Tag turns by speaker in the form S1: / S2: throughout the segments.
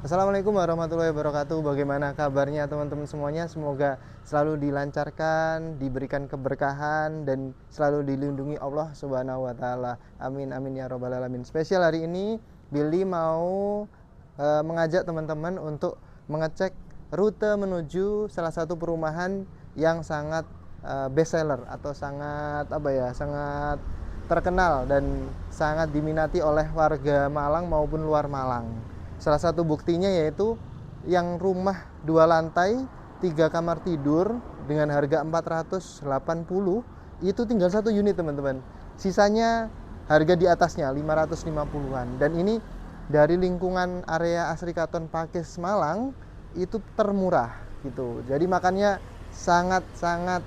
S1: Assalamualaikum warahmatullahi wabarakatuh. Bagaimana kabarnya teman-teman semuanya? Semoga selalu dilancarkan, diberikan keberkahan dan selalu dilindungi Allah Subhanahu wa taala. Amin amin ya robbal alamin. Spesial hari ini Billy mau mengajak teman-teman untuk mengecek rute menuju salah satu perumahan yang sangat best seller atau sangat terkenal dan sangat diminati oleh warga Malang maupun luar Malang. Salah satu buktinya yaitu yang rumah 2 lantai 3 kamar tidur dengan harga 480 itu tinggal 1 unit teman-teman. Sisanya harga di atasnya 550-an. Dan ini dari lingkungan area Asri Katon Pakis Malang itu termurah gitu. Jadi makanya sangat-sangat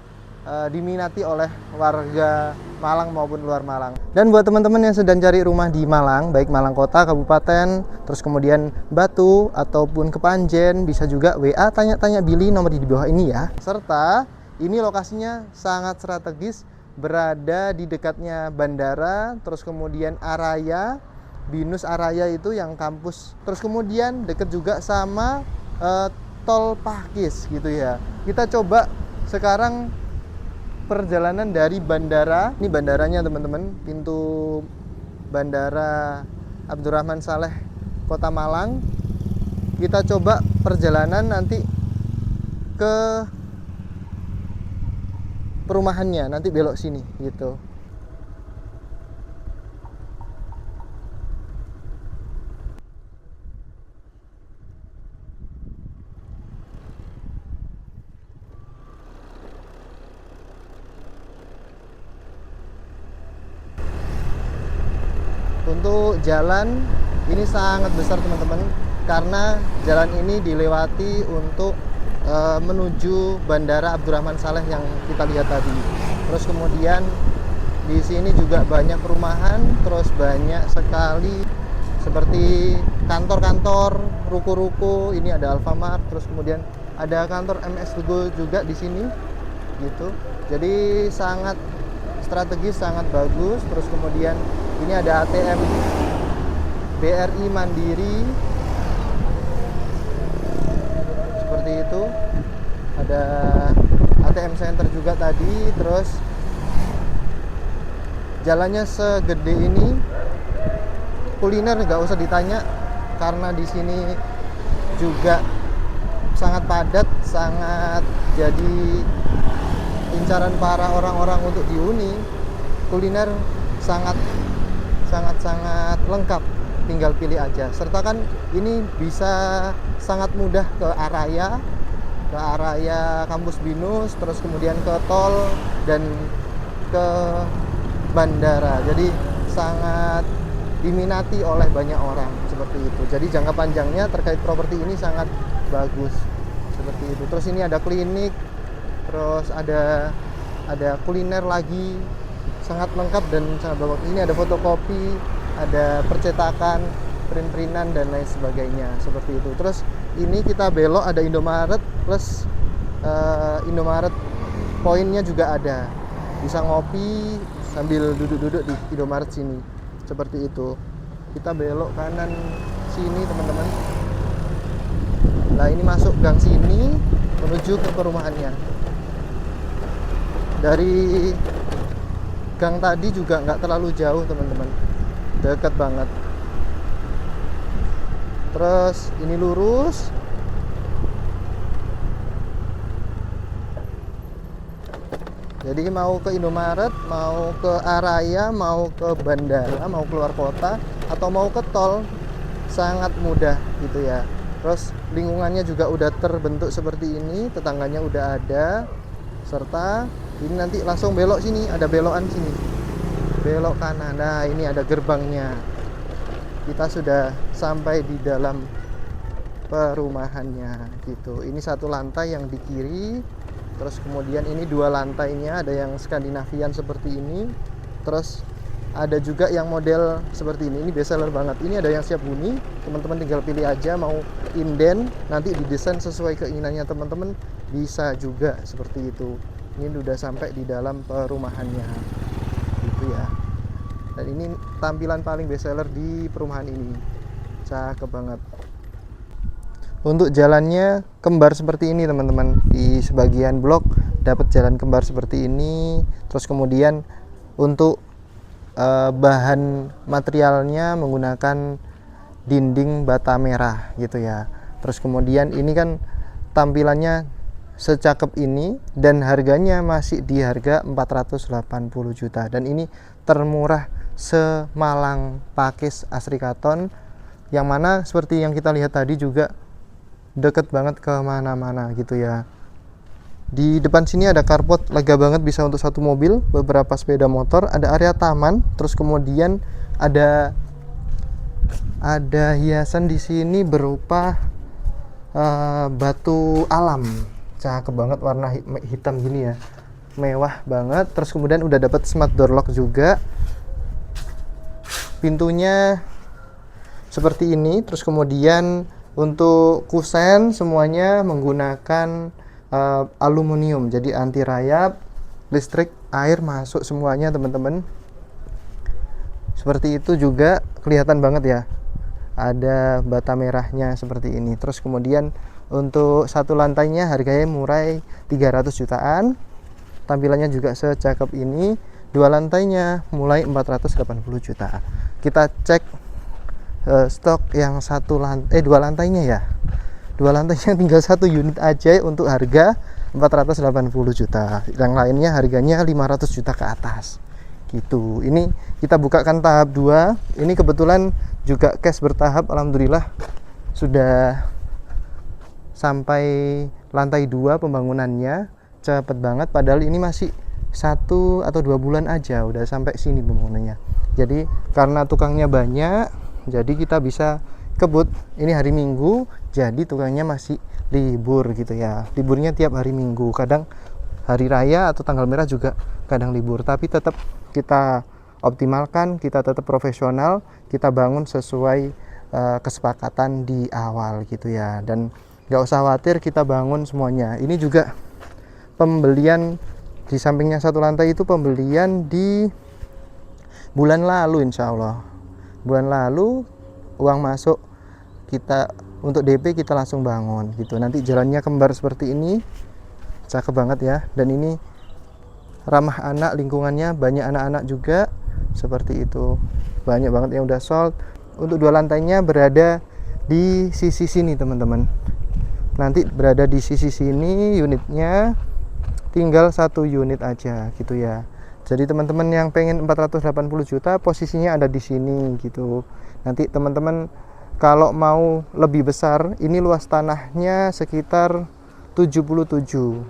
S1: diminati oleh warga Malang maupun luar Malang. Dan buat teman-teman yang sedang cari rumah di Malang, baik Malang Kota, Kabupaten, terus kemudian Batu ataupun Kepanjen, bisa juga WA tanya-tanya Billy nomor di bawah ini ya. Serta ini lokasinya sangat strategis, berada di dekatnya bandara, terus kemudian Araya, Binus Araya itu yang kampus. Terus kemudian deket juga sama tol Pakis gitu ya. Kita coba sekarang perjalanan dari bandara. Ini bandaranya teman-teman, pintu Bandara Abdurrahman Saleh Kota Malang. Kita coba perjalanan nanti ke perumahannya, nanti belok sini gitu. Untuk jalan ini sangat besar teman-teman, karena jalan ini dilewati untuk menuju Bandara Abdurrahman Saleh yang kita lihat tadi. Terus kemudian di sini juga banyak perumahan, terus banyak sekali seperti kantor-kantor, ruko-ruko. Ini ada Alfamart, terus kemudian ada kantor MS Tugo juga di sini gitu. Jadi sangat strategis, sangat bagus. Terus kemudian ini ada ATM BRI Mandiri seperti itu, ada ATM Center juga tadi. Terus jalannya segede ini, kuliner nggak usah ditanya karena di sini juga sangat padat, sangat jadi incaran para orang-orang untuk dihuni. Kuliner sangat lengkap, tinggal pilih aja. Serta kan ini bisa sangat mudah ke area kampus Binus, terus kemudian ke tol dan ke bandara. Jadi sangat diminati oleh banyak orang seperti itu. Jadi jangka panjangnya terkait properti ini sangat bagus seperti itu. Terus ini ada klinik, terus ada kuliner lagi, sangat lengkap dan sangat bagus. Ini ada fotokopi, ada percetakan, print-printan dan lain sebagainya seperti itu. Terus ini kita belok ada Indomaret plus Indomaret poinnya juga ada. Bisa ngopi sambil duduk-duduk di Indomaret sini. Seperti itu. Kita belok kanan sini teman-teman. Nah ini masuk gang sini menuju ke perumahannya. Dari gang tadi juga nggak terlalu jauh teman-teman, dekat banget. Terus ini lurus, jadi mau ke Indomaret, mau ke Araya, mau ke bandara, mau keluar kota atau mau ke tol sangat mudah gitu ya. Terus lingkungannya juga udah terbentuk seperti ini, tetangganya udah ada. Serta ini nanti langsung belok sini, ada belokan sini, belok kanan. Nah ini ada gerbangnya. Kita sudah sampai di dalam perumahannya gitu. Ini 1 lantai yang di kiri, terus kemudian ini 2 lantainya ada yang Skandinavian seperti ini. Terus ada juga yang model seperti ini best seller banget. Ini ada yang siap huni, teman-teman tinggal pilih aja mau inden, nanti didesain sesuai keinginannya teman-teman, bisa juga seperti itu. Ini udah sampai di dalam perumahannya gitu ya. Dan ini tampilan paling best seller di perumahan ini, cakep banget. Untuk jalannya kembar seperti ini teman-teman. Di sebagian blok dapat jalan kembar seperti ini. Terus kemudian untuk bahan materialnya menggunakan dinding bata merah gitu ya. Terus kemudian ini kan tampilannya secakep ini dan harganya masih di harga 480 juta, dan ini termurah se-Malang Pakis Asri Katon, yang mana seperti yang kita lihat tadi juga deket banget ke mana-mana gitu ya. Di depan sini ada carport lega banget, bisa untuk satu mobil, beberapa sepeda motor, ada area taman, terus kemudian ada hiasan di sini berupa batu alam. Cakep banget, warna hitam gini ya. Mewah banget. Terus kemudian udah dapat smart door lock juga. Pintunya seperti ini. Terus kemudian untuk kusen semuanya menggunakan aluminium, jadi anti rayap, listrik, air masuk semuanya teman-teman. Seperti itu juga kelihatan banget ya, ada bata merahnya seperti ini. Terus kemudian untuk satu lantainya harganya mulai 300 jutaan, tampilannya juga secakep ini. Dua lantainya mulai 480 juta. Kita cek stok yang dua lantainya ya. Dua lantainya tinggal satu unit aja untuk harga 480 juta. Yang lainnya harganya 500 juta ke atas. Gitu. Ini kita bukakan tahap 2. Ini kebetulan juga cash bertahap, alhamdulillah sudah sampai lantai 2 pembangunannya. Cepet banget, padahal ini masih 1 atau 2 bulan aja udah sampai sini pembangunannya. Jadi karena tukangnya banyak, jadi kita bisa kebut. Ini hari Minggu, jadi tukangnya masih libur gitu ya. Liburnya tiap hari Minggu, kadang hari raya atau tanggal merah juga kadang libur. Tapi tetap kita optimalkan, kita tetap profesional, kita bangun sesuai kesepakatan di awal gitu ya. Dan nggak usah khawatir, kita bangun semuanya. Ini juga pembelian di sampingnya satu lantai itu pembelian di bulan lalu, insya Allah. Bulan lalu uang masuk, kita untuk DP kita langsung bangun gitu. Nanti jalannya kembar seperti ini, cakep banget ya. Dan ini ramah anak, lingkungannya banyak anak-anak juga seperti itu, banyak banget yang udah sold. Untuk dua lantainya berada di sisi sini teman-teman, nanti berada di sisi sini unitnya, tinggal satu unit aja gitu ya. Jadi teman-teman yang pengen 480 juta posisinya ada di sini gitu. Nanti teman-teman kalau mau lebih besar, ini luas tanahnya sekitar 77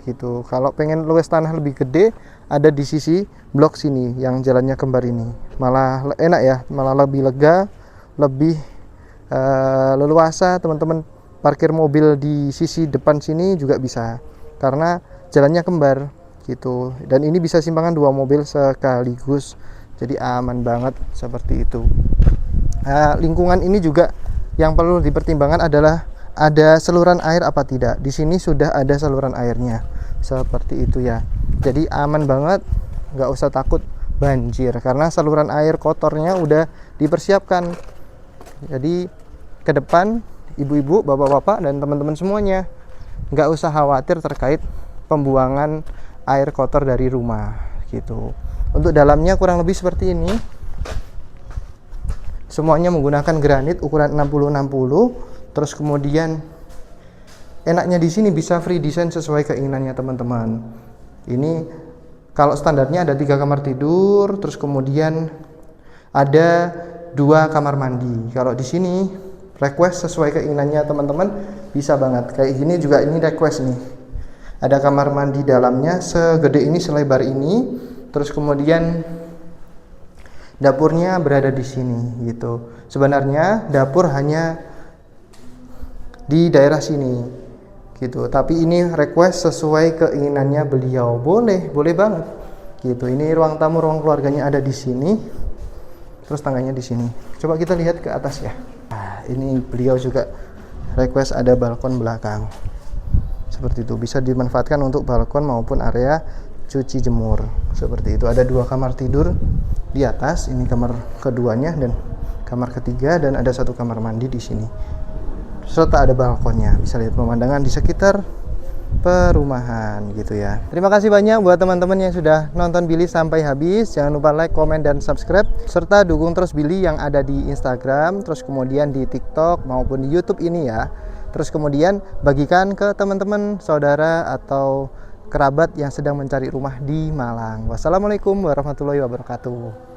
S1: gitu. Kalau pengen luas tanah lebih gede, ada di sisi blok sini yang jalannya kembar ini. Malah enak ya, malah lebih lega, lebih leluasa. Teman-teman parkir mobil di sisi depan sini juga bisa, karena jalannya kembar gitu. Dan ini bisa simpangan 2 mobil sekaligus, jadi aman banget seperti itu. Nah, lingkungan ini juga yang perlu dipertimbangkan adalah ada saluran air apa tidak. Di sini sudah ada saluran airnya seperti itu ya. Jadi aman banget, nggak usah takut banjir karena saluran air kotornya udah dipersiapkan. Jadi ke depan ibu-ibu, bapak-bapak dan teman-teman semuanya nggak usah khawatir terkait pembuangan air kotor dari rumah gitu. Untuk dalamnya kurang lebih seperti ini. Semuanya menggunakan granit ukuran 60-60. Terus kemudian enaknya di sini bisa free design sesuai keinginannya teman-teman. Ini kalau standarnya ada 3 kamar tidur, terus kemudian ada 2 kamar mandi. Kalau di sini request sesuai keinginannya teman-teman bisa banget. Kayak gini juga ini request nih. Ada kamar mandi dalamnya segede ini, selebar ini. Terus kemudian dapurnya berada di sini gitu. Sebenarnya dapur hanya di daerah sini gitu, tapi ini request sesuai keinginannya beliau. Boleh banget gitu. Ini ruang tamu, ruang keluarganya ada di sini. Terus tangganya di sini. Coba kita lihat ke atas ya. Nah, ini beliau juga request ada balkon belakang. Seperti itu, bisa dimanfaatkan untuk balkon maupun area cuci jemur. Seperti itu. Ada 2 kamar tidur di atas, ini kamar keduanya dan kamar ketiga, dan ada 1 kamar mandi di sini. serta ada balkonnya, bisa lihat pemandangan di sekitar perumahan gitu ya. Terima kasih banyak buat teman-teman yang sudah nonton Billy sampai habis. Jangan lupa like, komen, dan subscribe, serta dukung terus Billy yang ada di Instagram, terus kemudian di TikTok maupun di YouTube ini ya. Terus kemudian bagikan ke teman-teman, saudara, atau kerabat yang sedang mencari rumah di Malang. Wassalamualaikum warahmatullahi wabarakatuh.